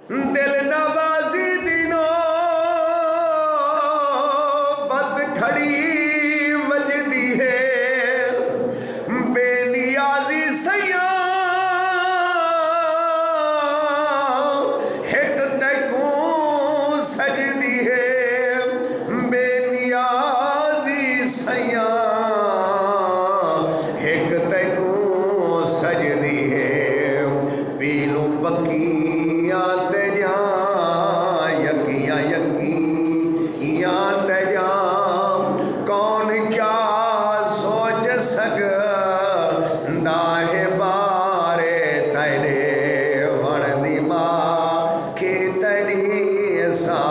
दिल नवाजी दिनों बद खड़ी वजदी है, बेनियाजी सैया एक तकू सजदी है, बेनियाजी सैया एक तकू सजदी है। पीलू पक्कियां तेजा यकियां यकियां तेजा कौन क्या सोच सकदा है बारे तेरे वण दी मां की तेरी सा